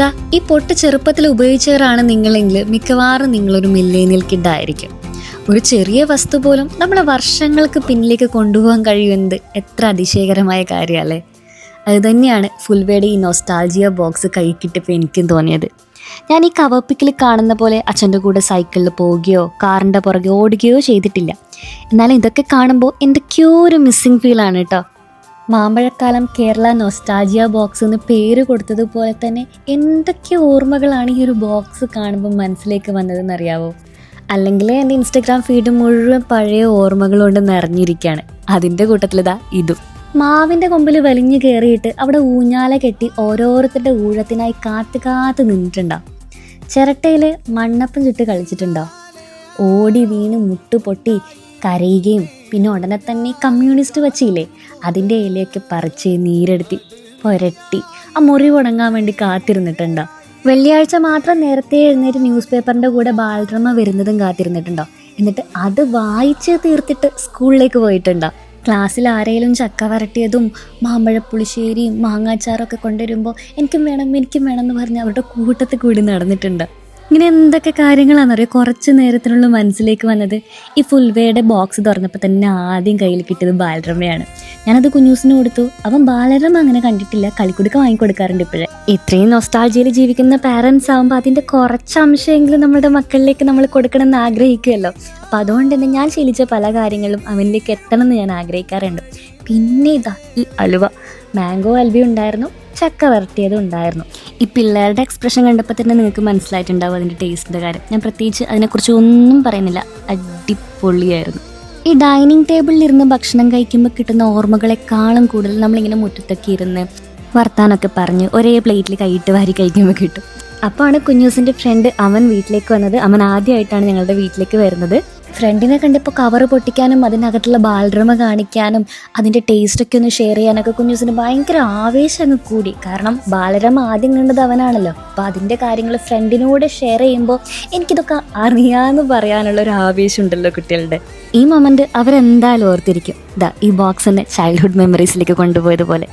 ദാ ഈ പൊട്ട് ചെറുപ്പത്തിൽ ഉപയോഗിച്ചവരാണ് നിങ്ങളെങ്കിൽ മിക്കവാറും നിങ്ങളൊരു മില്ലേനിയൽ കിഡ് ആയിരിക്കും. ഒരു ചെറിയ വസ്തു പോലും നമ്മളെ വർഷങ്ങൾക്ക് പിന്നിലേക്ക് കൊണ്ടുപോകാൻ കഴിയുന്നത് എത്ര അതിശയകരമായ കാര്യമല്ലേ. അതുതന്നെയാണ് ഫുൽവേയുടെ ഈ നൊസ്റ്റാൾജിയ ബോക്സ് കൈ കിട്ടിയപ്പോൾ എനിക്കും തോന്നിയത്. ഞാൻ ഈ കവർ പിക്കിൽ കാണുന്ന പോലെ അച്ഛൻ്റെ കൂടെ സൈക്കിളിൽ പോവുകയോ കാറിൻ്റെ പുറകെ ഓടുകയോ ചെയ്തിട്ടില്ല. എന്നാലും ഇതൊക്കെ കാണുമ്പോൾ എന്തൊക്കെയോ ഒരു മിസ്സിങ് ഫീലാണ് കേട്ടോ. മാമ്പഴക്കാലം കേരള നൊസ്റ്റാൾജിയ ബോക്സ് എന്ന് പേര് കൊടുത്തതുപോലെ തന്നെ എന്തൊക്കെ ഓർമ്മകളാണ് ഈ ഒരു ബോക്സ് കാണുമ്പോൾ മനസ്സിലേക്ക് വന്നതെന്നറിയാവോ? അല്ലെങ്കിൽ എൻ്റെ ഇൻസ്റ്റഗ്രാം ഫീഡ് മുഴുവൻ പഴയ ഓർമ്മകൾ കൊണ്ട് നിറഞ്ഞിരിക്കുകയാണ്. അതിൻ്റെ കൂട്ടത്തിലിതാ ഇതും. മാവിൻ്റെ കൊമ്പിൽ വലിഞ്ഞു കയറിയിട്ട് അവിടെ ഊഞ്ഞാല കെട്ടി ഓരോരുത്തരുടെ ഊഴത്തിനായി കാത്തു നിന്നിട്ടുണ്ടോ? ചിരട്ടയിൽ മണ്ണപ്പം ചുട്ട് കളിച്ചിട്ടുണ്ടോ? ഓടി വീണ് മുട്ടുപൊട്ടി കരയുകയും പിന്നെ ഉടനെ തന്നെ കമ്മ്യൂണിസ്റ്റ് വച്ചില്ലേ അതിൻ്റെ ഇലയൊക്കെ പറിച്ച് നീരെടുത്തി പുരട്ടി ആ മുറിവ് ഉണങ്ങാൻ വേണ്ടി കാത്തിരുന്നിട്ടുണ്ടോ? വെള്ളിയാഴ്ച മാത്രം നേരത്തെ എഴുന്നേറ്റ് ന്യൂസ് പേപ്പറിൻ്റെ കൂടെ ബാലരമ വരുന്നതും കാത്തിരുന്നിട്ടുണ്ടോ? എന്നിട്ട് അത് വായിച്ച് തീർത്തിട്ട് സ്കൂളിലേക്ക് പോയിട്ടുണ്ടോ? ക്ലാസ്സിൽ ആരെങ്കിലും ചക്ക വരട്ടിയതും മാമ്പഴപ്പുളിശ്ശേരിയും മാങ്ങാച്ചാറൊക്കെ കൊണ്ടുവരുമ്പോൾ എനിക്കും വേണം എന്ന് പറഞ്ഞ് അവരുടെ കൂട്ടത്തിൽ കൂടി നടന്നിട്ടുണ്ട്. ഇങ്ങനെ എന്തൊക്കെ കാര്യങ്ങളാണെന്നറിയോ കുറച്ച് നേരത്തിനുള്ള മനസ്സിലേക്ക് വന്നത്. ഈ ഫുൽവേയുടെ ബോക്സ് തുറന്നപ്പോൾ തന്നെ ആദ്യം കയ്യിൽ കിട്ടിയത് ബാലരമയാണ്. ഞാനത് കുഞ്ഞൂസിന് കൊടുത്തു. അവൻ ബാലരമ അങ്ങനെ കണ്ടിട്ടില്ല, കളിക്കുടുക്ക വാങ്ങിക്കൊടുക്കാറുണ്ട് ഇപ്പോഴേ. ഇത്രയും നൊസ്റ്റാൾജിയയിൽ ജീവിക്കുന്ന പാരൻസ് ആകുമ്പോൾ അതിൻ്റെ കുറച്ച് അംശമെങ്കിലും നമ്മുടെ മക്കളിലേക്ക് നമ്മൾ കൊടുക്കണമെന്ന് ആഗ്രഹിക്കുമല്ലോ. അപ്പോൾ അതുകൊണ്ട് തന്നെ ഞാൻ ശീലിച്ച പല കാര്യങ്ങളും അവനിലേക്ക് എത്തണമെന്ന് ഞാൻ ആഗ്രഹിക്കാറുണ്ട്. പിന്നെ ഇതാ ഈ അലുവ, മാംഗോ അൽവ ഉണ്ടായിരുന്നു, ചക്ക വരട്ടിയതും ഉണ്ടായിരുന്നു. ഈ പിള്ളേരുടെ എക്സ്പ്രഷൻ കണ്ടപ്പോൾ തന്നെ നിങ്ങൾക്ക് മനസ്സിലായിട്ടുണ്ടാവും അതിൻ്റെ ടേസ്റ്റിൻ്റെ കാര്യം. ഞാൻ പ്രത്യേകിച്ച് അതിനെക്കുറിച്ച് ഒന്നും പറയുന്നില്ല, അടിപൊളിയായിരുന്നു. ഈ ഡൈനിങ് ടേബിളിൽ ഇരുന്ന് ഭക്ഷണം കഴിക്കുമ്പോൾ കിട്ടുന്ന ഓർമ്മകളെക്കാളും കൂടുതൽ നമ്മളിങ്ങനെ മുറ്റത്തൊക്കെ ഇരുന്ന് വർത്താനൊക്കെ പറഞ്ഞ് ഒരേ പ്ലേറ്റിൽ കൈയിട്ട് വാരി കഴിക്കുമ്പോൾ കിട്ടും. അപ്പോഴാണ് കുഞ്ഞൂസിൻ്റെ ഫ്രണ്ട് അവൻ വീട്ടിലേക്ക് വന്നത്. അവൻ ആദ്യമായിട്ടാണ് ഞങ്ങളുടെ വീട്ടിലേക്ക് വരുന്നത്. ഫ്രണ്ടിനെ കണ്ടപ്പോൾ കവറ് പൊട്ടിക്കാനും അതിനകത്തുള്ള ബാലരമ കാണിക്കാനും അതിൻ്റെ ടേസ്റ്റൊക്കെ ഒന്ന് ഷെയർ ചെയ്യാനൊക്കെ കുഞ്ഞൂസിന് ഭയങ്കര ആവേശം അങ്ങ് കൂടി. കാരണം ബാലരമ ആദ്യം കണ്ടത് അവനാണല്ലോ. അപ്പോൾ അതിൻ്റെ കാര്യങ്ങൾ ഫ്രണ്ടിനോട് ഷെയർ ചെയ്യുമ്പോൾ എനിക്കിതൊക്കെ അറിയാമെന്ന് പറയാനുള്ളൊരു ആവേശം ഉണ്ടല്ലോ കുട്ടികളുടെ. ഈ മൊമെൻ്റ് അവരെന്തായാലും ഓർത്തിരിക്കും. ഈ ബോക്സിൻ്റെ ചൈൽഡ്ഹുഡ് മെമ്മറീസിലേക്ക് കൊണ്ടുപോയതുപോലെ.